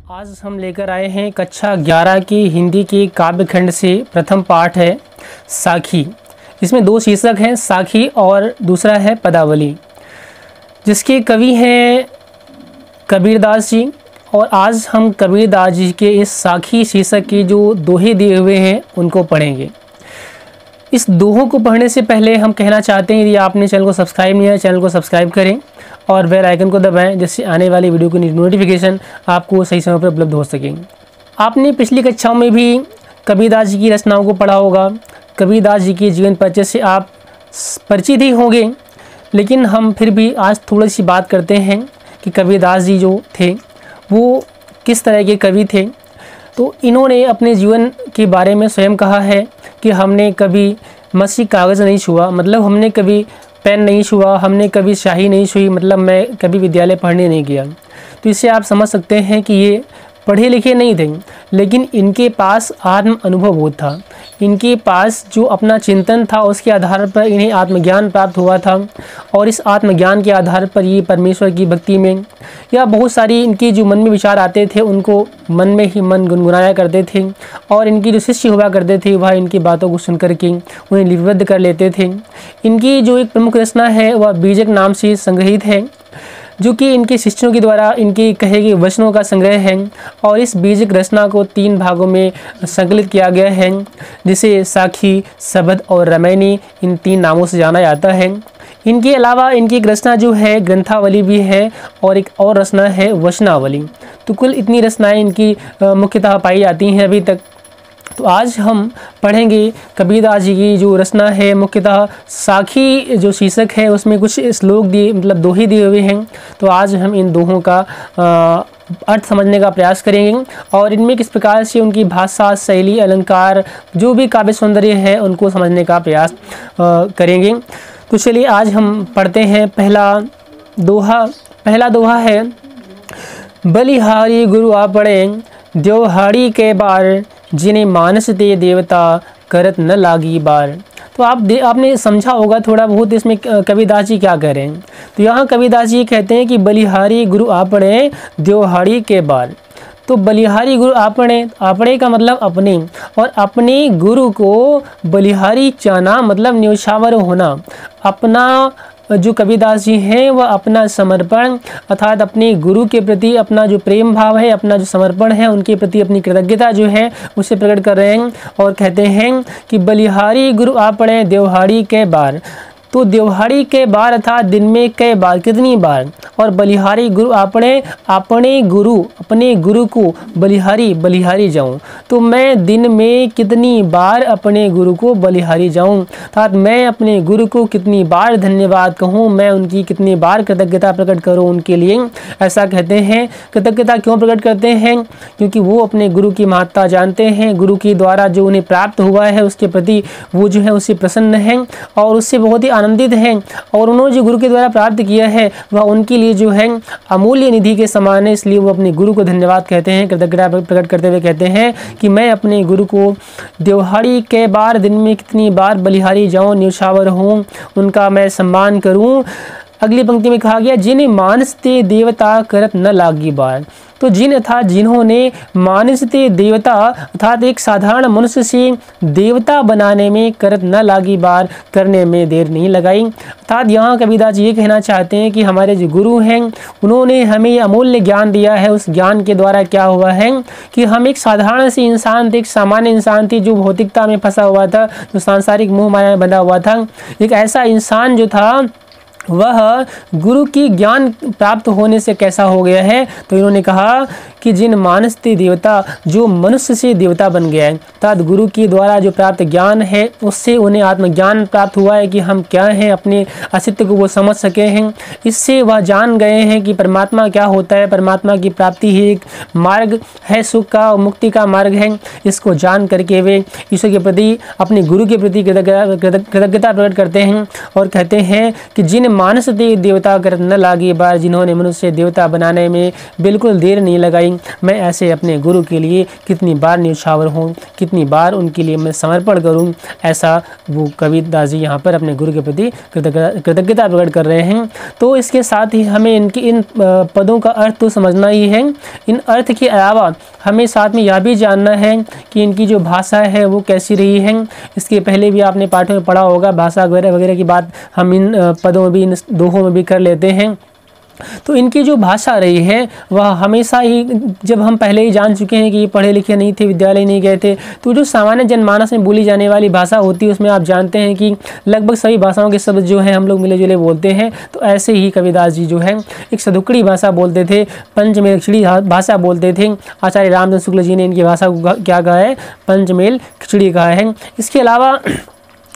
आज हम लेकर आए हैं कक्षा 11 की हिंदी के काव्य खंड से प्रथम पाठ है साखी। इसमें दो शीर्षक हैं, साखी और दूसरा है पदावली, जिसके कवि हैं कबीरदास जी। और आज हम कबीरदास जी के इस साखी शीर्षक के जो दोहे दिए हुए हैं उनको पढ़ेंगे। इस दोहों को पढ़ने से पहले हम कहना चाहते हैं, यदि आपने चैनल को सब्सक्राइब नहीं किया चैनल को सब्सक्राइब करें और बेल आइकन को दबाएं, जिससे आने वाली वीडियो की नोटिफिकेशन आपको सही समय पर उपलब्ध हो सके। आपने पिछली कक्षाओं में भी कबीरदास जी की रचनाओं को पढ़ा होगा। कबीरदास जी के जीवन परिचय से आप परिचित ही होंगे, लेकिन हम फिर भी आज थोड़ी सी बात करते हैं कि कबीरदास जी जो थे वो किस तरह के कवि थे। तो इन्होंने अपने जीवन के बारे में स्वयं कहा है कि हमने कभी मसी कागज़ नहीं छुआ, मतलब हमने कभी पेन नहीं छुआ, हमने कभी स्याही नहीं छुई, मतलब मैं कभी विद्यालय पढ़ने नहीं गया। तो इससे आप समझ सकते हैं कि ये पढ़े लिखे नहीं थे, लेकिन इनके पास आत्म अनुभव बहुत था। इनके पास जो अपना चिंतन था उसके आधार पर इन्हें आत्मज्ञान प्राप्त हुआ था, और इस आत्मज्ञान के आधार पर ये परमेश्वर की भक्ति में या बहुत सारी इनके जो मन में विचार आते थे उनको मन में ही मन गुनगुनाया करते थे, और इनकी जो शिष्य हुआ करते थे वह इनकी बातों को सुनकर के उन्हें लिपिबद्ध कर लेते थे। इनकी जो एक प्रमुख रचना है वह बीजक नाम से संग्रहित है, जो कि इनके शिष्यों के द्वारा इनके कहे गए वचनों का संग्रह है। और इस बीजक रचना को 3 भागों में संकलित किया गया है, जिसे साखी, सबद और रामायणी इन 3 नामों से जाना जाता है। इनके अलावा इनकी एक रचना जो है ग्रंथावली भी है, और एक और रचना है वचनावली। तो कुल इतनी रचनाएं इनकी मुख्यतः पाई जाती हैं अभी तक। तो आज हम पढ़ेंगे कबीरदास जी की जो रचना है, मुख्यतः साखी जो शीर्षक है उसमें कुछ श्लोक दिए, मतलब दोहे दिए हुए हैं। तो आज हम इन दोहों का अर्थ समझने का प्रयास करेंगे, और इनमें किस प्रकार से उनकी भाषा, शैली, अलंकार, जो भी काव्य सौंदर्य है उनको समझने का प्रयास करेंगे। तो चलिए आज हम पढ़ते हैं पहला दोहा है, बलिहारी गुरु आपणे द्योहाड़ी के बार, जिन्हें मानस दे देवता करत न लागी बार। तो आपने समझा होगा थोड़ा बहुत इसमें कबीरदास जी क्या कह रहे हैं। तो यहाँ कबीरदास जी कहते हैं कि बलिहारी गुरु आपणे द्योहाड़ी के बार। तो बलिहारी गुरु आपणे का मतलब अपने, और अपने गुरु को बलिहारी चाहना मतलब न्यौछावर होना। अपना जो कबीरदास जी हैं वह अपना समर्पण अर्थात अपने गुरु के प्रति अपना जो प्रेम भाव है, अपना जो समर्पण है, उनके प्रति अपनी कृतज्ञता जो है उसे प्रकट कर रहे हैं, और कहते हैं कि बलिहारी गुरु आपणे द्योहाड़ी के बार। तो द्योहाड़ी के बार अर्थात दिन में कई बार, कितनी बार। और बलिहारी गुरु आपणे, अपने गुरु को बलिहारी जाऊं। तो मैं दिन में कितनी बार अपने गुरु को बलिहारी जाऊं, अर्थात मैं अपने गुरु को कितनी बार धन्यवाद कहूं, मैं उनकी कितनी बार कृतज्ञता प्रकट करूं उनके लिए। ऐसा कहते हैं। कृतज्ञता क्यों प्रकट करते हैं? क्योंकि वो अपने गुरु की महत्ता जानते हैं, गुरु के द्वारा जो उन्हें प्राप्त हुआ है उसके प्रति वो जो है उससे प्रसन्न हैं और उससे बहुत ही आनंदित हैं, और उन्होंने जो गुरु के द्वारा प्राप्त किया है वह उनके लिए जो है अमूल्य निधि के समान है। इसलिए वो अपने गुरु को धन्यवाद कहते हैं, कृतज्ञता प्रकट करते हुए कहते हैं कि मैं अपने गुरु को द्योहाड़ी के बार, दिन में कितनी बार बलिहारी जाऊं, न्यौछावर हूँ, उनका मैं सम्मान करूँ। अगली पंक्ति में कहा गया, जिन्हें मानसते देवता करत न लागी बार। तो जिन्होंने मानसते देवता अर्थात एक साधारण मनुष्य से देवता बनाने में करत न लागी बार, करने में देर नहीं लगाई। अर्थात यहाँ कबीरदास जी ये कहना चाहते हैं कि हमारे जो गुरु हैं उन्होंने हमें ये अमूल्य ज्ञान दिया है। उस ज्ञान के द्वारा क्या हुआ है कि हम एक साधारण से इंसान थे, एक सामान्य इंसान थे जो भौतिकता में फंसा हुआ था, जो सांसारिक मोह माया में बंधा हुआ था। एक ऐसा इंसान जो था वह गुरु की ज्ञान प्राप्त होने से कैसा हो गया है। तो इन्होंने कहा कि जिन मानसते देवता, जो मनुष्य से देवता बन गया है, अर्थात गुरु के द्वारा जो प्राप्त ज्ञान है उससे उन्हें आत्मज्ञान प्राप्त हुआ है कि हम क्या हैं, अपने अस्तित्व को वो समझ सके हैं। इससे वह जान गए हैं कि परमात्मा क्या होता है, परमात्मा की प्राप्ति ही एक मार्ग है, सुख का और मुक्ति का मार्ग है। इसको जान करके वे ईश्वर के प्रति, अपने गुरु के प्रति कृतज्ञता प्रकट करते हैं, और कहते हैं कि जिन मानस दे देवता कर न लागी बार, जिन्होंने मनुष्य देवता बनाने में बिल्कुल देर नहीं लगाई। मैं ऐसे अपने गुरु के लिए कितनी बार न्यौछावर हूँ, कितनी बार उनके लिए मैं समर्पण करूँ। ऐसा वो कबीरदास जी यहाँ पर अपने गुरु के प्रति कृतज्ञता प्रकट कर रहे हैं। तो इसके साथ ही हमें इन पदों का अर्थ तो समझना ही है। इन अर्थ के अलावा हमें साथ में यह भी जानना है कि इनकी जो भाषा है वो कैसी रही है। इसके पहले भी आपने पाठों में पढ़ा होगा, भाषा वगैरह वगैरह की बात हम इन पदों में भी, इन दोहों में भी कर लेते हैं। तो इनकी जो भाषा रही है वह हमेशा ही, जब हम पहले ही जान चुके हैं कि ये पढ़े लिखे नहीं थे, विद्यालय नहीं गए थे, तो जो सामान्य जनमानस में बोली जाने वाली भाषा होती है उसमें आप जानते हैं कि लगभग सभी भाषाओं के शब्द जो हैं हम लोग मिले जुले बोलते हैं। तो ऐसे ही कबीरदास जी जो है एक सदुक्कड़ी भाषा बोलते थे, पंचमेल खिचड़ी भाषा बोलते थे। आचार्य रामचंद्र शुक्ल जी ने इनकी भाषा को क्या कहा है, पंचमेल खिचड़ी कहा है। इसके अलावा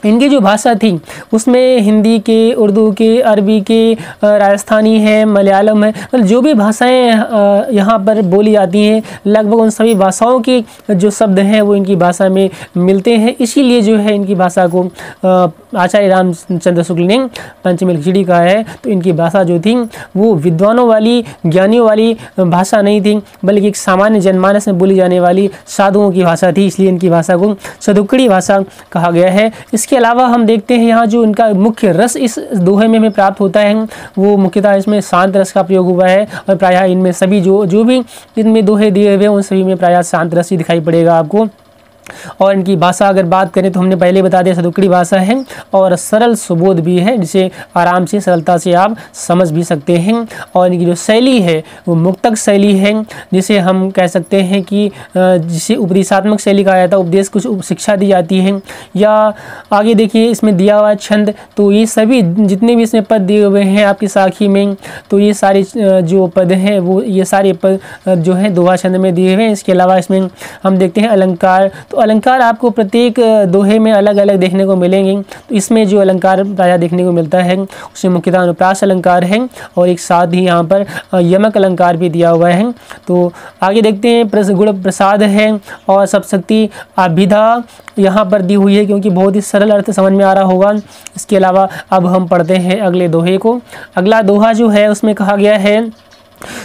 इनकी जो भाषा थी उसमें हिंदी के, उर्दू के, अरबी के, राजस्थानी है, मलयालम है, मतलब जो भी भाषाएं यहाँ पर बोली जाती हैं लगभग उन सभी भाषाओं के जो शब्द हैं वो इनकी भाषा में मिलते हैं। इसीलिए जो है इनकी भाषा को आचार्य रामचंद्र शुक्ल ने पंचमेल खिचड़ी कहा है। तो इनकी भाषा जो थी वो विद्वानों वाली, ज्ञानियों वाली भाषा नहीं थी, बल्कि एक सामान्य जनमानस में बोली जाने वाली साधुओं की भाषा थी। इसलिए इनकी भाषा को सदुक्कड़ी भाषा कहा गया है। इसके अलावा हम देखते हैं यहाँ जो इनका मुख्य रस इस दोहे में हमें प्राप्त होता है वो मुख्यतः इसमें शांत रस का प्रयोग हुआ है। और प्रायः इनमें सभी जो भी इनमें दोहे दिए हुए हैं उन सभी में प्रायः शांत रस ही दिखाई पड़ेगा आपको। और इनकी भाषा अगर बात करें तो हमने पहले बता दिया सदुक्कड़ी भाषा है और सरल सुबोध भी है, जिसे आराम से, सरलता से आप समझ भी सकते हैं। और इनकी जो शैली है वो मुक्तक शैली है, जिसे हम कह सकते हैं कि जिसे उपदेशात्मक शैली कहा जाता है। उपदेश कुछ शिक्षा दी जाती है। या आगे देखिए इसमें दिया हुआ छंद, तो ये सभी जितने भी इसमें पद दिए हुए हैं आपकी साखी में, तो ये सारे जो पद हैं वो ये सारे पद जो है दोहा छंद में दिए हुए हैं। इसके अलावा इसमें हम देखते हैं अलंकार। तो अलंकार आपको प्रत्येक दोहे में अलग अलग देखने को मिलेंगे। तो इसमें जो अलंकार प्रायः देखने को मिलता है उसमें मुख्यतः अनुप्रास अलंकार है और एक साथ ही यहाँ पर यमक अलंकार भी दिया हुआ है। तो आगे देखते हैं गुण प्रसाद है और सप्तशक्ति अभिधा यहाँ पर दी हुई है, क्योंकि बहुत ही सरल अर्थ समझ में आ रहा होगा। इसके अलावा अब हम पढ़ते हैं अगले दोहे को। अगला दोहा जो है उसमें कहा गया है,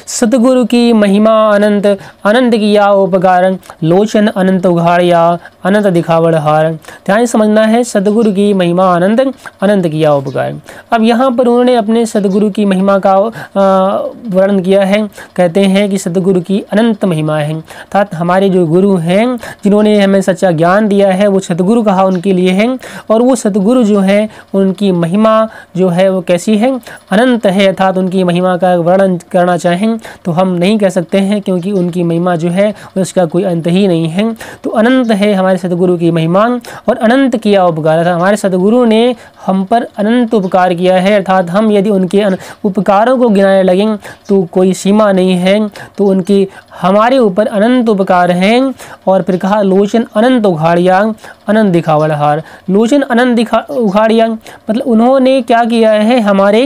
सतगुरु की महिमा अनंत, अनंत किया उपकार, लोचन अनंत उघाड़िया, अनंत दिखावड़ हार। ध्यान समझना है, सतगुरु की महिमा अनंत, अनंत किया उपकार। अब यहाँ पर उन्होंने अपने सतगुरु की महिमा का वर्णन किया है। कहते हैं कि सतगुरु की अनंत महिमा है, अर्थात हमारे जो गुरु हैं जिन्होंने हमें सच्चा ज्ञान दिया है वो सतगुरु कहा उनके लिए है। और वो सतगुरु जो है उनकी महिमा जो है वो कैसी है, अनंत है, अर्थात उनकी महिमा का वर्णन करना चाहें तो हम नहीं कह सकते हैं, क्योंकि उनकी महिमा जो है उसका कोई अंत ही नहीं है। तो अनंत है हमारे सतगुरु की महिमा और अनंत किया उपकार। हमारे सतगुरु ने हम पर अनंत उपकार किया है, अर्थात हम यदि उनके उपकारों को गिनाने लगें तो कोई सीमा नहीं है। तो उनके हमारे ऊपर अनंत उपकार हैं। और फिर कहा लोचन अनंत उघाड़िया, अनंत दिखावड़ हार। लोचन अनंत उघाड़िया मतलब उन्होंने क्या किया है, हमारे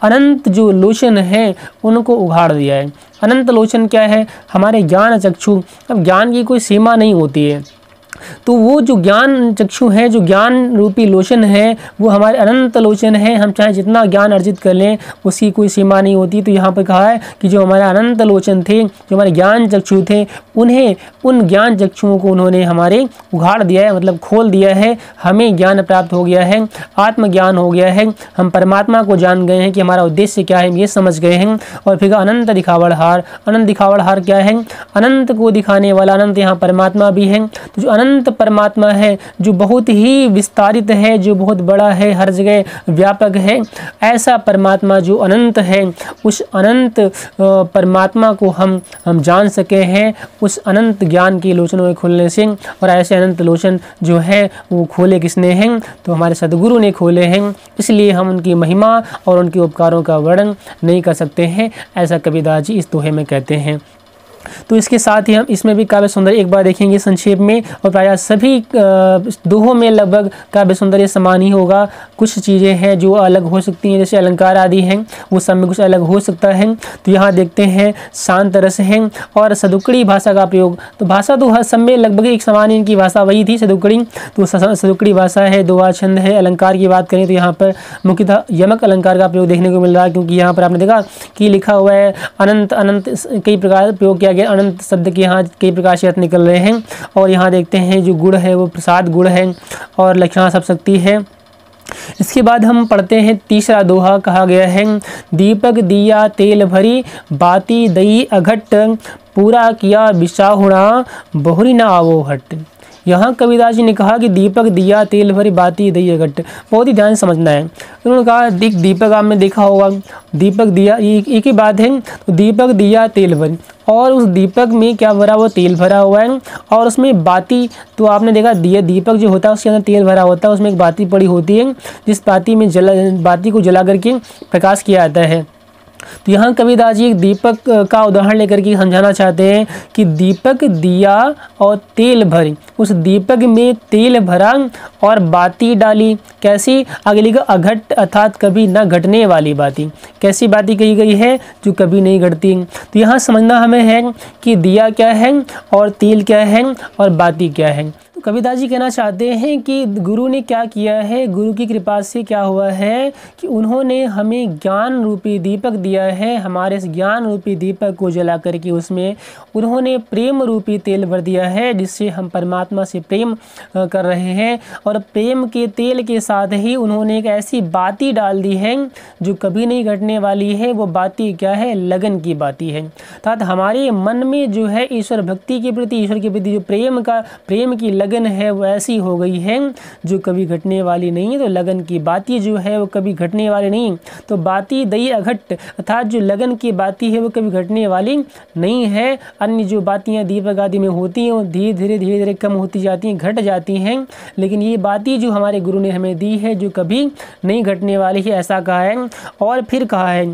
अनंत जो लोचन है उनको उघाड़ दिया है। अनंत लोचन क्या है, हमारे ज्ञान चक्षु। अब ज्ञान की कोई सीमा नहीं होती है, तो वो जो ज्ञान चक्षु है, जो ज्ञान रूपी लोचन है वो हमारे अनंत लोचन है। हम चाहे जितना ज्ञान अर्जित कर लें उसकी कोई सीमा नहीं होती। तो यहाँ पर कहा है कि जो हमारे अनंत लोचन थे, जो हमारे ज्ञान चक्षु थे, उन्हें उन ज्ञान चक्षुओं को उन्होंने हमारे उघाड़ दिया है, मतलब खोल दिया है। हमें ज्ञान प्राप्त हो गया है, आत्मज्ञान हो गया है, हम परमात्मा को जान गए हैं कि हमारा उद्देश्य क्या है, ये समझ गए हैं। और फिर अनंत दिखावड़ हार। अनंत दिखावड़ हार क्या है, अनंत को दिखाने वाला। अनंत यहाँ परमात्मा भी है। तो जो अनंत परमात्मा है जो बहुत ही विस्तारित है, जो बहुत बड़ा है, हर जगह व्यापक है, ऐसा परमात्मा जो अनंत है, उस अनंत परमात्मा को हम जान सके हैं उस अनंत ज्ञान की लोचनों के खुलने से। और ऐसे अनंत लोचन जो है वो खोले किसने हैं, तो हमारे सदगुरु ने खोले हैं। इसलिए हम उनकी महिमा और उनके उपकारों का वर्णन नहीं कर सकते हैं, ऐसा कबीरदास जी इस दोहे में कहते हैं। तो इसके साथ ही हम इसमें भी काव्य सौंदर्य एक बार देखेंगे संक्षेप में, और प्रायः सभी दोहों में लगभग काव्य सौंदर्य समान ही होगा। कुछ चीज़ें हैं जो अलग हो सकती हैं, जैसे अलंकार आदि हैं, वो सब में कुछ अलग हो सकता है। तो यहाँ देखते हैं शांत रस है और सदुक्कड़ी भाषा का प्रयोग। तो भाषा तो हर सब में लगभग एक समान, इनकी भाषा वही थी सदुक्कड़ी, तो सदुक्कड़ी भाषा है, दोहा छंद है। अलंकार की बात करें तो यहाँ पर मुख्यतः यमक अलंकार का प्रयोग देखने को मिल रहा है, क्योंकि यहाँ पर आपने देखा कि लिखा हुआ है अनंत, अनंत कई प्रकार प्रयोग किया गया, अनंत शब्द के यहाँ कई प्रकार से अर्थ निकल रहे हैं। और यहाँ देखते हैं जो गुण है वो प्रसाद गुण है और लक्षणा सब शक्ति है। इसके बाद हम पढ़ते हैं तीसरा दोहा, कहा गया है दीपक दिया तेल भरी बाती दई अघट पूरा किया बिसाहुणा बहुरी न आवो हट। यहाँ कबीरदास जी ने कहा कि दीपक दिया तेल भरी बाती दई अघट, बहुत ही ध्यान समझना है। उन्होंने कहा दीपक आपने देखा होगा, दीपक दिया एक ही बात है, तो दीपक दिया तेल भरी, और उस दीपक में क्या भरा हुआ, तेल भरा हुआ है, और उसमें बाती, तो आपने देखा दिया दीपक जो होता है उसके अंदर तेल भरा होता है, उसमें एक बाती पड़ी होती है, जिस बाती में बाती को जला करके प्रकाश किया जाता है। तो यहाँ कबीरदास जी एक दीपक का उदाहरण लेकर के समझाना चाहते हैं कि दीपक दिया और तेल भरी, उस दीपक में तेल भरा और बाती डाली, कैसी, आगे लिखा अघट अर्थात कभी न घटने वाली बाती। कैसी बाती कही गई है, जो कभी नहीं घटती। तो यहाँ समझना हमें है कि दिया क्या है और तेल क्या है और बाती क्या है। तो कबीरदास जी कहना चाहते हैं कि गुरु ने क्या किया है, गुरु की कृपा से क्या हुआ है कि उन्होंने हमें ज्ञान रूपी दीपक दिया है। हमारे इस ज्ञान रूपी दीपक को जला करके उसमें उन्होंने प्रेम रूपी तेल भर दिया है, जिससे हम परमात्मा से प्रेम कर रहे हैं। और प्रेम के तेल के साथ ही उन्होंने एक ऐसी बाती डाल दी है जो कभी नहीं घटने वाली है। वो बाती क्या है, लगन की बाती है। अर्थात हमारे मन में जो है ईश्वर भक्ति के प्रति, ईश्वर के प्रति जो प्रेम की लगन है वो ऐसी हो गई है जो कभी घटने वाली नहीं है। तो लगन की बाती जो है वो कभी घटने वाली नहीं। तो बाती दई अघट अर्थात जो लगन की बाती है वो कभी घटने वाली नहीं है। अन्य जो बातियां दीपक आदि में होती हैं वो धीरे धीरे कम होती जाती हैं, घट जाती हैं, लेकिन ये बाती जो हमारे गुरु ने हमें दी है जो कभी नहीं घटने वाली है, ऐसा कहा है। और फिर कहा है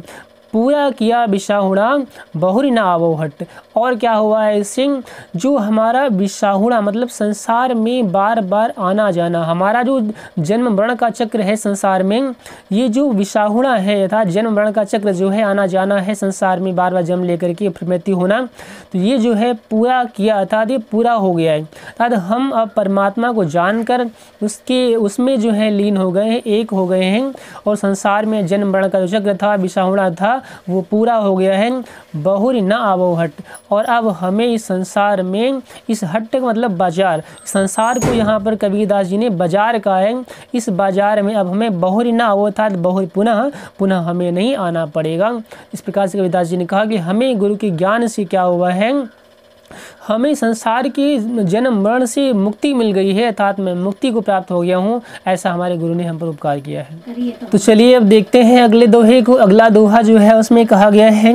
पूरा किया बिसाहुणा बहुरी न आवो हट। और क्या हुआ है इससे, जो हमारा बिसाहुणा मतलब संसार में बार बार आना जाना, हमारा जो जन्म मरण का चक्र है संसार में, ये जो बिसाहुणा है अर्थात जन्म मरण का चक्र जो है, आना जाना है संसार में, बार बार जन्म लेकर के फिर मृत्यु होना, तो ये जो है पूरा किया अर्थात ये पूरा हो गया है। अर्थात हम अब परमात्मा को जानकर उसमें जो है लीन हो गए हैं, एक हो गए हैं, और संसार में जन्म मरण का जो चक्र था, बिसाहुणा था, वो पूरा हो गया है। बहुरी न आवो हट। और अब हमें इस संसार में, इस हट का मतलब बाजार, संसार को यहाँ पर कबीरदास जी ने बाजार कहा है। इस बाजार में अब हमें बहुरी न आवो अर्थात बहुरी पुनः हमें नहीं आना पड़ेगा। इस प्रकार से कबीरदास जी ने कहा कि हमें गुरु के ज्ञान से क्या हुआ है, हमें संसार के जन्म मरण से मुक्ति मिल गई है, अर्थात मैं मुक्ति को प्राप्त हो गया हूँ। ऐसा हमारे गुरु ने हम पर उपकार किया है। तो चलिए अब देखते हैं अगले दोहे को। अगला दोहा जो है उसमें कहा गया है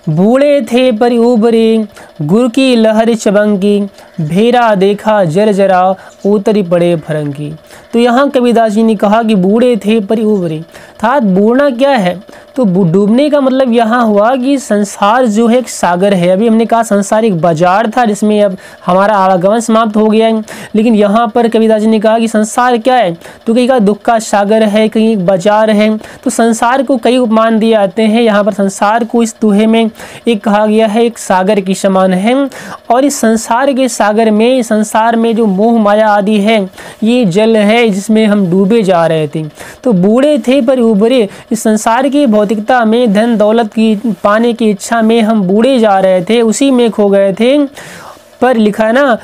बूढ़े थे पर उबरे गुरु की लहर चबंगी भेरा देखा जर जरा उतरी पड़े फरंगी। तो यहाँ कबीरदास जी ने कहा कि बूढ़े थे पर उबरे, अर्थात बूढ़ना क्या है, तो डूबने का मतलब यहाँ हुआ कि संसार जो है एक सागर है। अभी हमने कहा संसार एक बाजार था जिसमें अब हमारा आवागमन समाप्त हो गया है, लेकिन यहाँ पर कबीरदास जी ने कहा कि संसार क्या है, तो कहीं का दुख का सागर है, कहीं एक बाजार है। तो संसार को कई उपमान दिए जाते हैं। यहाँ पर संसार को इस दोहे में एक कहा गया है एक सागर की समान है, और इस संसार के सागर में, संसार में जो मोह माया आदि है ये जल है जिसमें हम डूबे जा रहे थे। तो बूढ़े थे पर उबरे, इस संसार की भौतिकता में धन दौलत की पाने की इच्छा में हम बूढ़े जा रहे थे, उसी में खो गए थे। पर लिखा है ना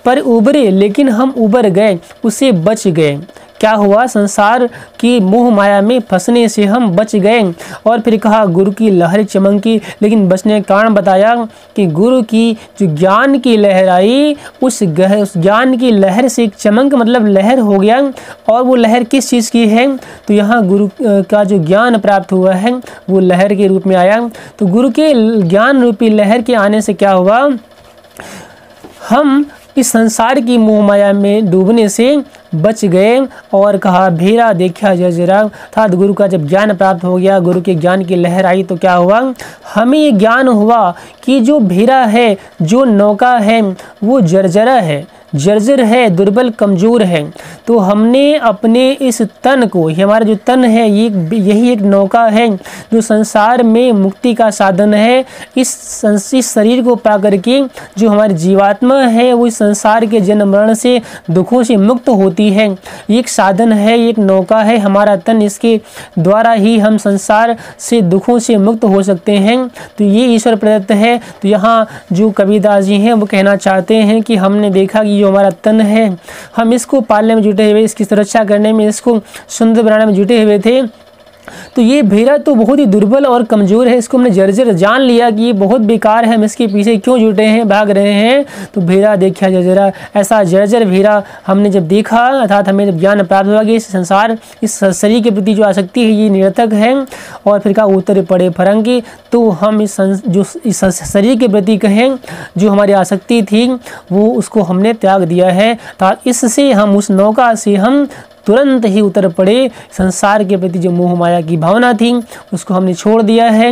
पर उबरे, लेकिन हम उबर गए, उससे बच गए। क्या हुआ, संसार की मोह माया में फंसने से हम बच गए। और फिर कहा गुरु की लहर चमकी, लेकिन बचने का कारण बताया कि गुरु की जो ज्ञान की लहर आई, उस ज्ञान की लहर से एक चमक मतलब लहर हो गया। और वो लहर किस चीज़ की है, तो यहाँ गुरु का जो ज्ञान प्राप्त हुआ है वो लहर के रूप में आया। तो गुरु के ज्ञान रूपी लहर के आने से क्या हुआ, हम इस संसार की मोह माया में डूबने से बच गए और कहा भेरा देखा जर्जरा। अर्थात गुरु का जब ज्ञान प्राप्त हो गया, गुरु के ज्ञान की लहर आई तो क्या हुआ, हमें ये ज्ञान हुआ कि जो भेरा है, जो नौका है वो जर्जरा है, जर्जर है, दुर्बल कमज़ोर है। तो हमने अपने इस तन को, ये हमारा जो तन है यही एक नौका है जो संसार में मुक्ति का साधन है। इस शरीर को पा करके जो हमारी जीवात्मा है वो इस संसार के जन्म मरण से दुखों से मुक्त होती है। एक साधन है, एक नौका है हमारा तन, इसके द्वारा ही हम संसार से दुखों से मुक्त हो सकते हैं। तो ये ईश्वर प्रदत्त है। तो यहाँ जो कबीरदास जी हैं वो कहना चाहते हैं कि हमने देखा कि जो हमारा तन है हम इसको पालने में जुटे हुए, इसकी सुरक्षा करने में, इसको सुंदर बनाने में जुटे हुए थे। तो ये भेरा तो बहुत ही दुर्बल और कमज़ोर है, इसको हमने जर्जर जान लिया कि ये बहुत बेकार है, हम इसके पीछे क्यों जुटे हैं, भाग रहे हैं। तो भेरा देखा जर्जरा, ऐसा जर्जर भेरा हमने जब देखा, अर्थात हमें जब ज्ञान प्राप्त हुआ कि इस संसार, इस शरीर के प्रति जो आसक्ति है ये निरर्थक है, और फिर कहा उतर पड़े फरंगी। तो हम इस शरीर के प्रति कहें जो हमारी आसक्ति थी वो उसको हमने त्याग दिया है। अर्थात इससे हम उस नौका से हम तुरंत ही उतर पड़े, संसार के प्रति जो मोह माया की भावना थी उसको हमने छोड़ दिया है।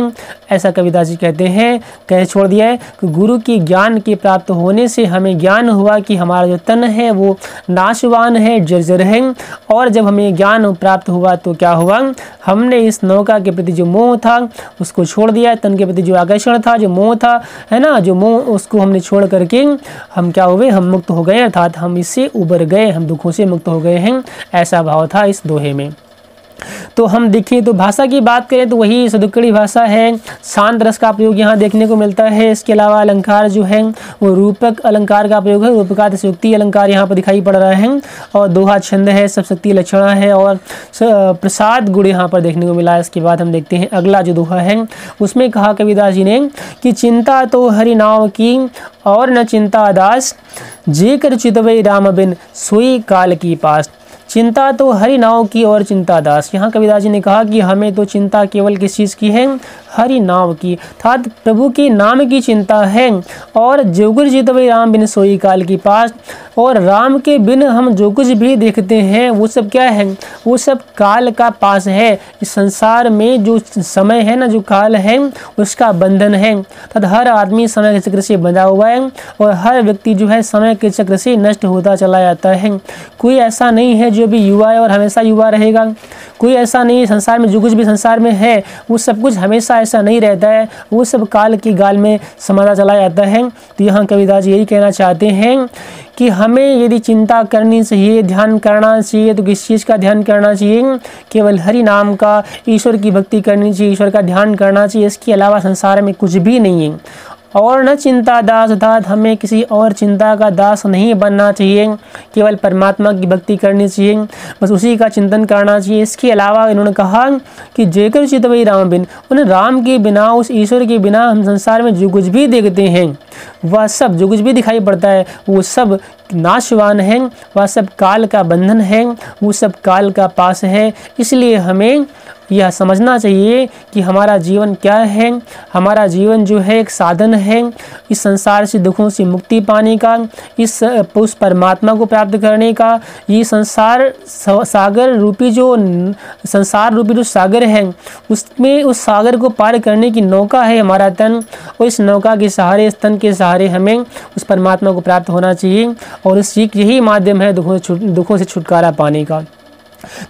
ऐसा कबीरदास जी कहते हैं, कह छोड़ दिया है कि गुरु के ज्ञान के प्राप्त होने से हमें ज्ञान हुआ कि हमारा जो तन है वो नाशवान है, जर्जर है। और जब हमें ज्ञान प्राप्त हुआ तो क्या हुआ, हमने इस नौका के प्रति जो मोह था उसको छोड़ दिया, तन के प्रति जो आकर्षण था, जो मोह था, है ना, जो मोह, उसको हमने छोड़ करके हम क्या हुए, हम मुक्त हो गए, अर्थात हम इससे उबर गए, हम दुखों से मुक्त हो गए हैं। ऐसा भाव था इस दोहे में। तो हम देखें तो भाषा की बात करें तो वही सदुक्कड़ी भाषा है, शांत रस का प्रयोग यहाँ देखने को मिलता है। इसके अलावा अलंकार जो है वो रूपक अलंकार का प्रयोग है, रूपकातिशयोक्ति अलंकार यहाँ पर दिखाई पड़ रहा है, और दोहा छंद है, सप्तशती लक्षणा है, और प्रसाद गुण यहाँ पर देखने को मिला है। इसके बाद हम देखते हैं अगला जो दोहा है, उसमें कहा कबीरदास जी ने कि चिंता तो हरि नाम की और न चिंता दास, जेकर चितवै राम बिन सोई काल की पास। चिंता तो हरि नाव की और चिंता दास। यहाँ कबीरदास जी ने कहा कि हमें तो चिंता केवल किस चीज़ की है, हरि नाव की, अर्थात प्रभु के नाम की चिंता है। और जो कुछ चितवै राम बिन सोई काल की पास, और राम के बिन हम जो कुछ भी देखते हैं वो सब क्या है, वो सब काल का पास है। इस संसार में जो समय है ना, जो काल है उसका बंधन है, अर्थात हर आदमी समय के चक्र से बंधा हुआ है, और हर व्यक्ति जो है समय के चक्र से नष्ट होता चला जाता है। कोई ऐसा नहीं है जो भी युवा है और हमेशा युवा रहेगा, कोई ऐसा नहीं है संसार में, जो कुछ भी संसार में है वो सब कुछ हमेशा ऐसा नहीं रहता है, वो सब काल की गाल में समाता चला जाता है। तो यहाँ कबीरदास जी यही कहना चाहते हैं कि हमें यदि चिंता करनी चाहिए, ध्यान करना चाहिए, तो किस चीज़ का ध्यान करना चाहिए, केवल हरि नाम का, ईश्वर की भक्ति करनी चाहिए, ईश्वर का ध्यान करना चाहिए। इसके अलावा संसार में कुछ भी नहीं है। और न चिंता दास, अर्थात हमें किसी और चिंता का दास नहीं बनना चाहिए, केवल परमात्मा की भक्ति करनी चाहिए, बस उसी का चिंतन करना चाहिए। इसके अलावा इन्होंने कहा कि जेकर चितवै राम बिन, उन्हें राम के बिना, उस ईश्वर के बिना हम संसार में जो कुछ भी देखते हैं वह सब, जो कुछ भी दिखाई पड़ता है वो सब नाशवान है, वह सब काल का बंधन है, वो सब काल का पास है। इसलिए हमें यह समझना चाहिए कि हमारा जीवन क्या है। हमारा जीवन जो है एक साधन है इस संसार से दुखों से मुक्ति पाने का, उस परमात्मा को प्राप्त करने का। ये संसार सागर रूपी जो संसार रूपी जो सागर है उसमें, उस सागर को पार करने की नौका है हमारा तन, और इस नौका के सहारे, इस तन के सहारे हमें उस परमात्मा को प्राप्त होना चाहिए, और इस यही माध्यम है दुखों से छुटकारा पाने का।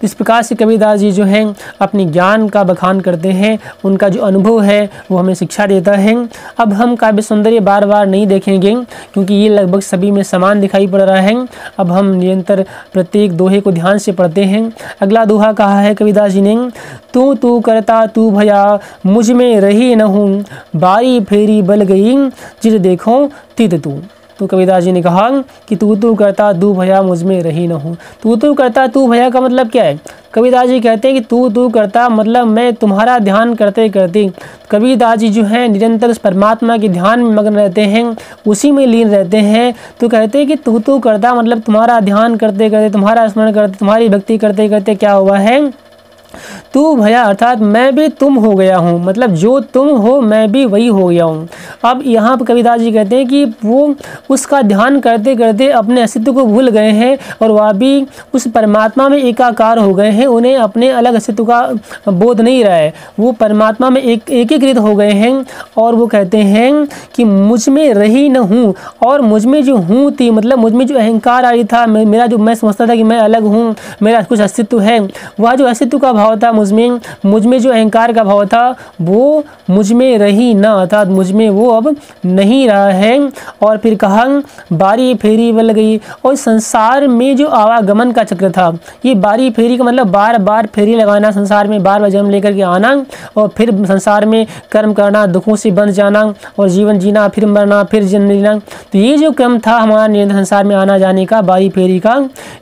इस प्रकार से कबीरदास जी जो हैं अपनी ज्ञान का बखान करते हैं, उनका जो अनुभव है वो हमें शिक्षा देता है। अब हम काव्य सौंदर्य बार बार नहीं देखेंगे क्योंकि ये लगभग सभी में समान दिखाई पड़ रहा है। अब हम निरंतर प्रत्येक दोहे को ध्यान से पढ़ते हैं। अगला दोहा कहा है कबीरदास जी ने, तू करता तू भया मुझ में रही न हूँ, बारी फेरी बल गई जिर देखो तित तू। तो कबीरदास जी ने कहा कि तू करता तू भया मुझ में रही न हूँ। तू करता तू भया का मतलब क्या है? कबीरदास जी कहते हैं कि तू करता मतलब मैं तुम्हारा ध्यान करते करते, कबीरदास जी जो है निरंतर उस परमात्मा के ध्यान में मग्न रहते हैं, उसी में लीन रहते हैं। तो कहते हैं कि तू करता मतलब तुम्हारा ध्यान करते करते, तुम्हारा स्मरण करते, तुम्हारी भक्ति करते करते क्या हुआ है तू भया अर्थात मैं भी तुम हो गया हूँ, मतलब जो तुम हो मैं भी वही हो गया हूँ। अब यहाँ पर कबीरदास जी कहते हैं कि वो उसका ध्यान करते करते अपने अस्तित्व को भूल गए हैं और वह भी उस परमात्मा में एकाकार हो गए हैं। उन्हें अपने अलग अस्तित्व का बोध नहीं रहा है, वो परमात्मा में एकीकृत हो गए हैं। और वो कहते हैं कि मुझ में रही न हूँ, और मुझ में जो हूँ थी, मतलब मुझ में जो अहंकार आ रही था, मेरा जो मैं समझता था कि मैं अलग हूँ, मेरा कुछ अस्तित्व है, वह जो अस्तित्व का भाव था मुझ में जो अहंकार का भाव था वो मुझ में रही न, अर्थात मुझ में वो अब नहीं रहा है। और फिर कहा बारी फेरी बल गई। और संसार में जो आवागमन का चक्र था, ये बारी फेरी का मतलब बार बार फेरी लगाना, संसार में बार बार जन्म लेकर के आना और फिर संसार में कर्म करना, दुखों से बंध जाना और जीवन जीना, फिर मरना, फिर जन्म लेना। तो ये जो क्रम था हमारा संसार में आना जाने का, बारी फेरी का,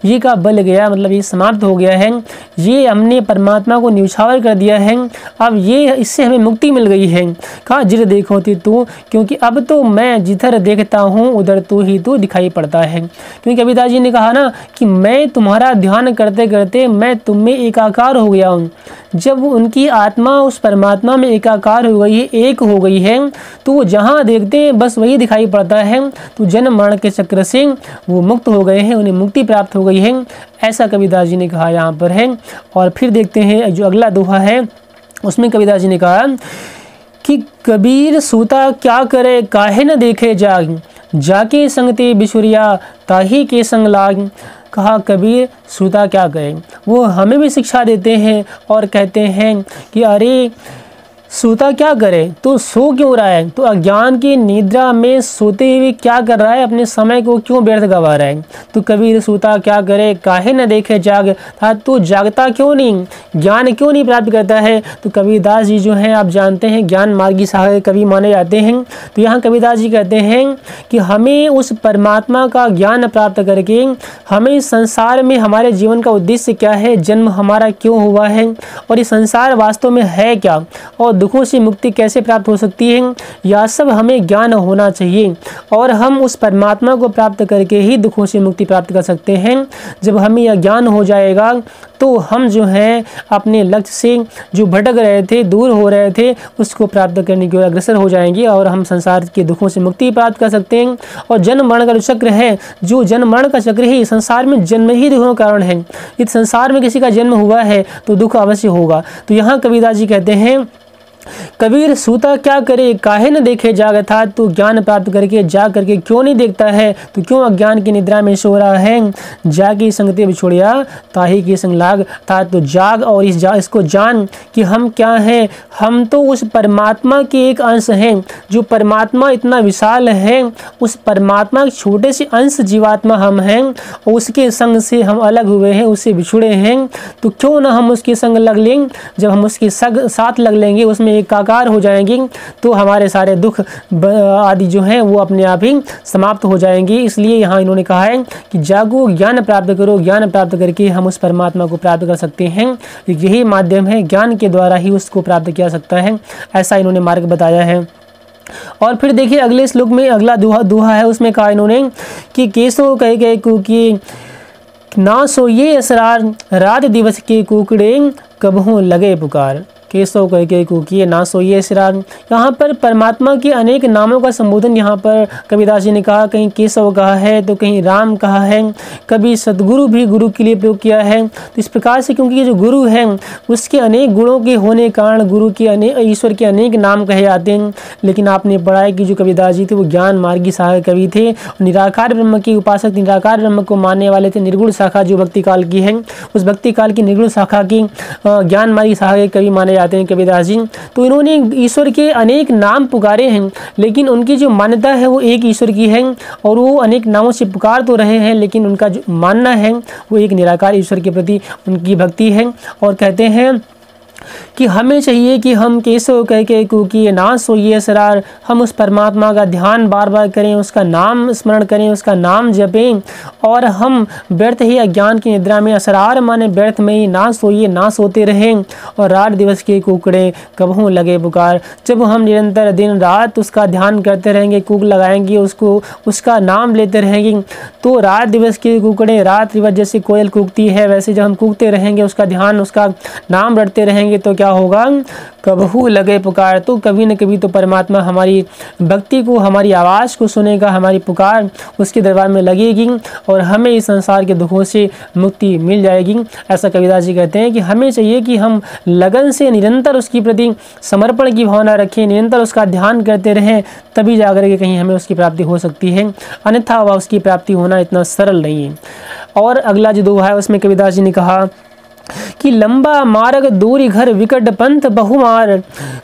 ये का बल गया, मतलब ये समाप्त हो गया है। ये हमने परमात्मा को न्यौछावर कर दिया है। अब ये इससे हमें मुक्ति मिल गई है। कहा जिधर देखो तू, क्योंकि अब तो मैं जिधर देखता हूँ उधर तू ही तू दिखाई पड़ता है। क्योंकि कबीरदास जी ने कहा ना कि मैं तुम्हारा ध्यान करते करते मैं तुम में एकाकार हो गया हूँ। जब उनकी आत्मा उस परमात्मा में एकाकार हो गई है, एक हो गई है, तो वो जहाँ देखते हैं बस वही दिखाई पड़ता है। तो जन्म मरण के चक्र से वो मुक्त हो गए हैं, उन्हें मुक्ति प्राप्त हो गई है, ऐसा कबीरदास जी ने कहा यहाँ पर है। और फिर देखते हैं जो अगला दोहा है, उसमें कबीरदास जी ने कहा कि कबीर सूता क्या करे काहे न देखे जाग, जाके संगते बिछुरिया ताही के संग लाग। कहा कबीर सूता क्या करे, वो हमें भी शिक्षा देते हैं और कहते हैं कि अरे सोता क्या करे, तो सो क्यों रहा है, तो अज्ञान की निद्रा में सोते हुए क्या कर रहा है, अपने समय को क्यों व्यर्थ गवा रहा है। तो कबीर सोता क्या करे काहे न देखे जाग, था तो जागता क्यों नहीं, ज्ञान क्यों नहीं प्राप्त करता है। तो कबीरदास जी जो हैं आप जानते हैं ज्ञान मार्गी सागर कवि माने जाते हैं। तो यहाँ कबीरदास जी कहते हैं कि हमें उस परमात्मा का ज्ञान प्राप्त करके हमें संसार में हमारे जीवन का उद्देश्य क्या है, जन्म हमारा क्यों हुआ है और ये संसार वास्तव में है क्या और दुखों से मुक्ति कैसे प्राप्त हो सकती है, यह सब हमें ज्ञान होना चाहिए। और हम उस परमात्मा को प्राप्त करके ही दुखों से मुक्ति प्राप्त कर सकते हैं। जब हमें यह ज्ञान हो जाएगा तो हम जो है अपने लक्ष्य से जो भटक रहे थे, दूर हो रहे थे, उसको प्राप्त करने की ओर अग्रसर हो जाएंगे और हम संसार के दुखों से मुक्ति प्राप्त कर सकते हैं। और जन्म मरण का जो चक्र है, जो जन्म मरण का चक्र ही संसार में जन्म ही दुखों का कारण है। इस संसार में किसी का जन्म हुआ है तो दुख अवश्य होगा। तो यहाँ कबीरदास जी कहते हैं कबीर सूता क्या करे काहे न देखे जाग, था तो ज्ञान प्राप्त करके जा करके क्यों नहीं देखता है, तो क्यों अज्ञान की निद्रा में सो रहा है। जागी संगते बिछोड़िया ताही के संग लाग, था तो जाग और इसको जान कि हम क्या हैं, हम तो उस परमात्मा के एक अंश हैं। जो परमात्मा इतना विशाल है, उस परमात्मा के छोटे से अंश जीवात्मा हम हैं और उसके संग से हम अलग हुए हैं, उससे बिछुड़े हैं। तो क्यों ना हम उसके संग लग लें, जब हम उसके साथ लग लेंगे, उसमें एकाकार हो जाएंगे, तो हमारे सारे दुख आदि जो हैं वो अपने आप ही समाप्त हो जाएंगे। इसलिए यहाँ इन्होंने कहा है कि जागो ज्ञान प्राप्त करो, ज्ञान प्राप्त करके हम उस परमात्मा को प्राप्त कर सकते हैं। यही माध्यम है, ज्ञान के द्वारा ही उसको प्राप्त किया सकता है, ऐसा इन्होंने मार्ग बताया है। और फिर देखिए अगले श्लोक में अगला दोहा है, उसमें कहा इन्होंने कि केसो कह गए कि ना सोइए असरार, रात दिवस के कुकड़े कबहू लगे पुकार। केसव कह के कुकिए ना सोइए सिराग। यहाँ पर परमात्मा के अनेक नामों का संबोधन यहाँ पर कबीरदास जी ने कहा, कहीं केशव कहा है तो कहीं राम कहा है, कभी सदगुरु भी गुरु के लिए प्रयोग किया है। तो इस प्रकार से क्योंकि ये जो गुरु है उसके अनेक गुणों के होने के कारण गुरु के अनेक ईश्वर के अनेक नाम कहे जाते हैं। लेकिन आपने पढ़ा है कि जो कबीरदास जी थे वो ज्ञान मार्गी सागर कवि थे, निराकार ब्रह्म के उपासक, निराकार ब्रह्म को मानने वाले थे। निर्गुण शाखा जो भक्ति काल की है, उस भक्ति काल की निर्गुण शाखा की ज्ञान मार्गी सागर कवि माने जाते हैं कबीरदास जी। तो इन्होंने ईश्वर के अनेक नाम पुकारे हैं, लेकिन उनकी जो मान्यता है वो एक ईश्वर की है और वो अनेक नामों से पुकार तो रहे हैं, लेकिन उनका जो मानना है वो एक निराकार ईश्वर के प्रति उनकी भक्ति है। और कहते हैं कि हमें चाहिए कि हम कैसो कह के क्योंकि ना सोइए असरार, हम उस परमात्मा का ध्यान बार बार करें, उसका नाम स्मरण करें, उसका नाम जपें और हम व्यर्थ ही अज्ञान की निद्रा में, असरार माने व्यर्थ में ही ना सोइए, ना सोते रहें और रात दिवस के कुकड़े कबहू लगे पुकार। जब हम निरंतर दिन रात उसका ध्यान करते रहेंगे, कूक लगाएंगे, उसको उसका नाम लेते रहेंगे, तो रात दिवस के कुकड़े, रात दिवस जैसे कोयल कूकती है वैसे जब हम कूकते रहेंगे, उसका ध्यान उसका नाम रटते रहेंगे तो क्या होगा, कबहू लगे पुकार। तो कभी न कभी तो परमात्मा हमारी भक्ति को, हमारी आवाज़ को सुनेगा, हमारी पुकार उसके दरबार में लगेगी और हमें इस संसार के दुखों से मुक्ति मिल जाएगी। ऐसा कबीरदास जी कहते हैं कि हमें चाहिए कि हम लगन से निरंतर उसके प्रति समर्पण की भावना रखें, निरंतर उसका ध्यान करते रहें, तभी जाकर के कहीं हमें उसकी प्राप्ति हो सकती है, अन्यथा वह उसकी प्राप्ति होना इतना सरल नहीं है। और अगला जो दोहा है उसमें कबीरदास जी ने कहा कि लंबा मार्ग दूरी घर विकट पंथ बहुमार,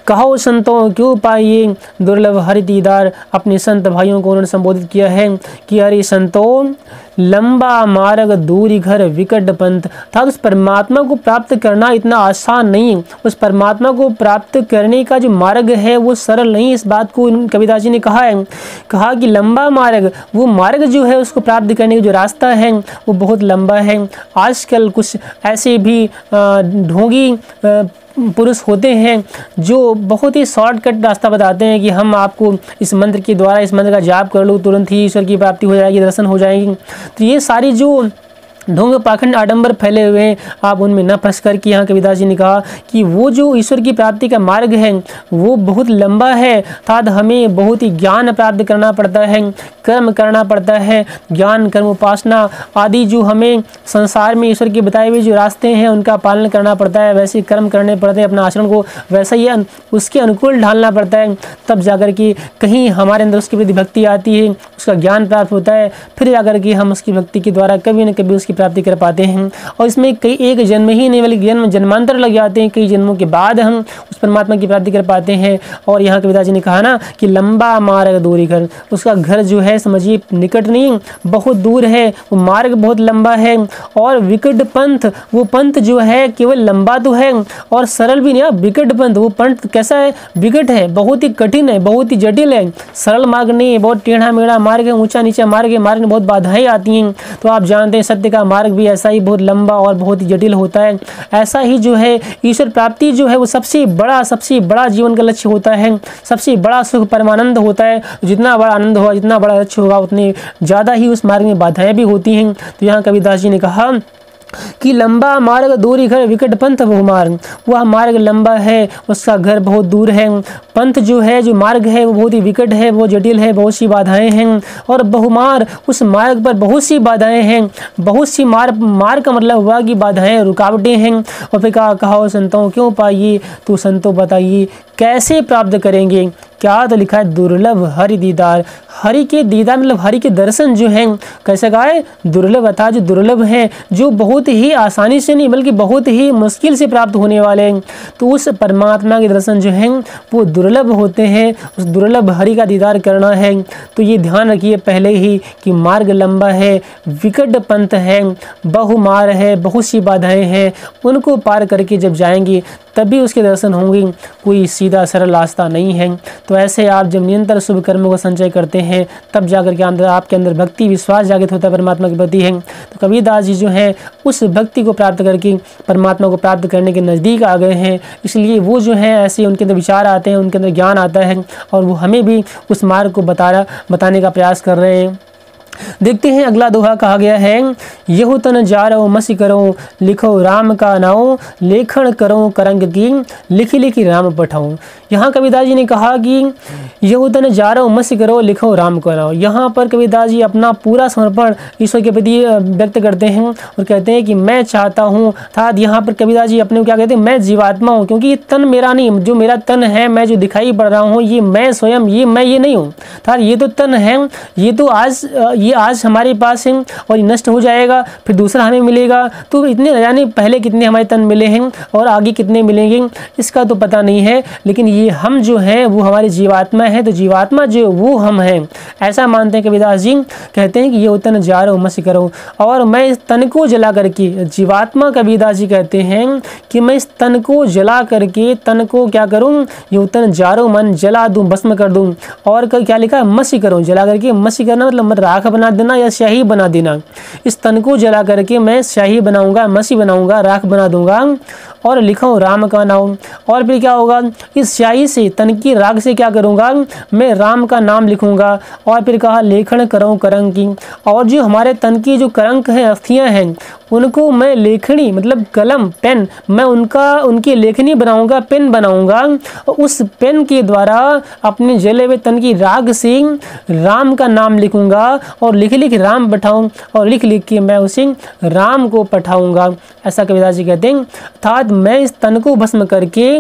कहो संतों क्यों पाइए दुर्लभ हरि दीदार। अपने संत भाइयों को उन्होंने संबोधित किया है कि अरे संतों, लंबा मार्ग दूरी घर विकट पंथ, था उस परमात्मा को प्राप्त करना इतना आसान नहीं। उस परमात्मा को प्राप्त करने का जो मार्ग है वो सरल नहीं। इस बात को कबीरदास जी ने कहा है, कहा कि लंबा मार्ग, वो मार्ग जो है उसको प्राप्त करने का जो रास्ता है वो बहुत लंबा है। आजकल कुछ ऐसे भी ढोंगी पुरुष होते हैं जो बहुत ही शॉर्टकट रास्ता बताते हैं कि हम आपको इस मंत्र के द्वारा, इस मंत्र का जाप कर लो, तुरंत ही ईश्वर की प्राप्ति हो जाएगी, दर्शन हो जाएगी। तो ये सारी जो ढोंग पाखंड आडंबर फैले हुए हैं, आप उनमें न फंस कर कि यहाँ कबीरदास जी ने कहा कि वो जो ईश्वर की प्राप्ति का मार्ग है वो बहुत लंबा है, अर्थात हमें बहुत ही ज्ञान प्राप्त करना पड़ता है, कर्म करना पड़ता है, ज्ञान कर्म उपासना आदि जो हमें संसार में ईश्वर के बताए हुए जो रास्ते हैं उनका पालन करना पड़ता है, वैसे कर्म करने पड़ते हैं, अपना आचरण को वैसा ही उसके अनुकूल ढालना पड़ता है, तब जाकर के कहीं हमारे अंदर उसके प्रति भक्ति आती है, उसका ज्ञान प्राप्त होता है, फिर जाकर के हम उसकी भक्ति के द्वारा कभी न कभी उसकी प्राप्ति कर पाते हैं। और इसमें कई एक जन्म ही नहीं बल्कि जन्मांतर लग जाते हैं, कई जन्मों के बाद हम उस परमात्मा की प्राप्ति कर पाते हैं। और यहाँ कबीरदास जी ने कहा ना कि लंबा मार्ग दूरी घर, उसका घर जो है समझिए निकट नहीं बहुत दूर है, वो मार्ग बहुत लंबा है। और विकट पंथ, वो पंथ जो है केवल लंबा तो है और सरल भी नहीं, विकट पंथ, वो पंथ कैसा है, विकट है, बहुत ही कठिन है, बहुत ही जटिल है, सरल मार्ग नहीं है, बहुत टेढ़ा मेढ़ा मार्ग है, ऊंचा नीचा मार्ग है, मार्ग में बहुत बाधाएं आती हैं। तो आप जानते हैं सत्य का मार्ग भी ऐसा ही बहुत लंबा और बहुत ही जटिल होता है। ऐसा ही जो है ईश्वर प्राप्ति जो है वो सबसे बड़ा जीवन का लक्ष्य होता है, सबसे बड़ा सुख परमानंद होता है। जितना बड़ा आनंद होगा, जितना बड़ा लक्ष्य होगा, उतनी ज़्यादा ही उस मार्ग में बाधाएं भी होती हैं। तो यहाँ कबीरदास जी ने कहा कि लंबा मार्ग दूरी घर विकट पंथ बहुमार्ग, वह मार्ग लंबा है, उसका घर बहुत दूर है, पंथ जो है जो मार्ग है वो बहुत ही विकट है, बहुत जटिल है, बहुत सी बाधाएं हैं। और बहुमार, उस मार्ग पर बहुत सी बाधाएं हैं, बहुत सी मार्ग का मतलब हुआ कि बाधाएं, रुकावटें हैं। और फिर कहा संतों क्यों पाइए, तो संतों बताइए कैसे प्राप्त करेंगे। क्या तो लिखा है दुर्लभ हरि दीदार, हरि के दीदार मतलब हरि के दर्शन जो हैं कैसे कहा है, दुर्लभ, अर्थात जो दुर्लभ हैं, जो बहुत ही आसानी से नहीं बल्कि बहुत ही मुश्किल से प्राप्त होने वाले हैं। तो उस परमात्मा के दर्शन जो हैं वो दुर्लभ होते हैं, उस दुर्लभ हरि का दीदार करना है। तो ये ध्यान रखिए पहले ही कि मार्ग लंबा है, विकट पंथ है, बहुमार है, बहुत सी बाधाएं हैं, उनको पार करके जब जाएंगे तभी उसके दर्शन होंगे, कोई सीधा सरल रास्ता नहीं है। तो ऐसे आप जब निरंतर शुभ कर्मों का संचय करते हैं तब जाकर के अंदर आपके अंदर भक्ति विश्वास जागृत होता है परमात्मा के प्रति है। तो कबीरदास जी जो हैं उस भक्ति को प्राप्त करके परमात्मा को प्राप्त करने के नज़दीक आ गए हैं, इसलिए वो जो हैं ऐसे उनके अंदर विचार आते हैं, उनके अंदर ज्ञान आता है और वो हमें भी उस मार्ग को बताने का प्रयास कर रहे हैं। देखते हैं अगला दोहा कहा गया है, यहु तन जारो मसी करो, लिखो राम का नाओ, लेखन करो करंग की, लिखी लिखी राम पठाओ। यहाँ कबीरदास जी ने कहा कि यहु तन जारो मसी करो, लिखो राम का नाओ। यहाँ पर कबीरदास जी अपना पूरा समर्पण ईश्वर के प्रति व्यक्त करते हैं और कहते हैं कि मैं चाहता हूँ, अर्थात यहाँ पर कबीरदास जी अपने को क्या कहते हैं, मैं जीवात्मा हूँ, क्योंकि ये तन मेरा नहीं, जो मेरा तन है, मैं जो दिखाई पड़ रहा हूँ, ये मैं स्वयं, ये मैं ये नहीं हूँ, अर्थात ये तो तन है, ये तो आज ये आज हमारे पास है और ये नष्ट हो जाएगा, फिर दूसरा हमें मिलेगा, तो इतने यानी पहले कितने हमारे तन मिले हैं और आगे कितने मिलेंगे इसका तो पता नहीं है। लेकिन ये हम जो हैं वो हमारी जीवात्मा है, तो जीवात्मा जो वो हम हैं, ऐसा मानते हैं कबीरदास जी। कहते हैं कि ये तन जारो मसी करो, और मैं इस तन को जला करके, जीवात्मा कबीरदास जी कहते हैं कि मैं इस तन को जला करके, तन को क्या करूं, ये तन जारो मन जला दूं, भस्म कर दूं। और क्या लिखा है, मसी करूं, जला करके, मसी करना मतलब राख बना देना या स्याही बना देना। इस तन को जला करके मैं स्याही बनाऊंगा, मसी बनाऊंगा, राख बना दूंगा और लिखूं राम का नाम। और फिर क्या होगा, इस स्याही से, तन की राख से क्या करूंगा, मैं राम का नाम लिखूंगा। और फिर कहा लेखन करूं करंक की, और जो हमारे तन की जो करंक हैं, अस्थियां हैं, उनको मैं लेखनी मतलब कलम पेन, मैं उनकी लेखनी बनाऊंगा, पेन बनाऊंगा। उस पेन के द्वारा अपने जले हुए तन की राख से राम का नाम लिखूंगा और लिख लिख राम पठाऊं, और लिख लिख के मैं उसे राम को पठाऊंगा। ऐसा कबीरदास जी कहते हैं। अर्थात मैं इस तन को भस्म करके,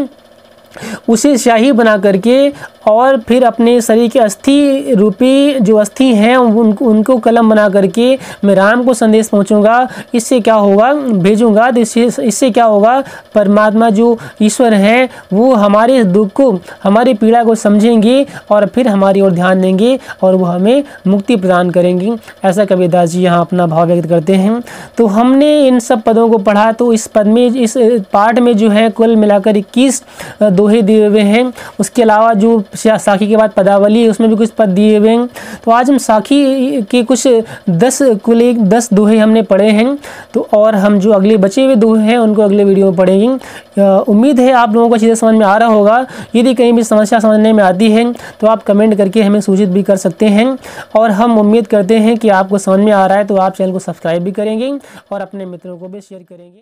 उसे स्याही बना करके, और फिर अपने शरीर के अस्थि रूपी जो अस्थि हैं उनको कलम बना करके मैं राम को संदेश पहुंचूंगा। इससे क्या होगा, भेजूंगा, तो इससे क्या होगा, परमात्मा जो ईश्वर हैं वो हमारे दुख को, हमारी पीड़ा को समझेंगे और फिर हमारी ओर ध्यान देंगे और वो हमें मुक्ति प्रदान करेंगे। ऐसा कबीरदास जी यहाँ अपना भाव व्यक्त करते हैं। तो हमने इन सब पदों को पढ़ा। तो इस पद में, इस पाठ में जो है कुल मिलाकर 21 दोहे दिए हुए हैं। उसके अलावा जो साखी के बाद पदावली है उसमें भी कुछ पद दिए हुए हैं। तो आज हम साखी के कुछ 10 दोहे हमने पढ़े हैं। तो और हम जो अगले बचे हुए दोहे हैं उनको अगले वीडियो में पढ़ेंगे। उम्मीद है आप लोगों को चीज़ें समझ में आ रहा होगा। यदि कहीं भी समस्या समझने में आती है तो आप कमेंट करके हमें सूचित भी कर सकते हैं, और हम उम्मीद करते हैं कि आपको समझ में आ रहा है तो आप चैनल को सब्सक्राइब भी करेंगे और अपने मित्रों को भी शेयर करेंगे।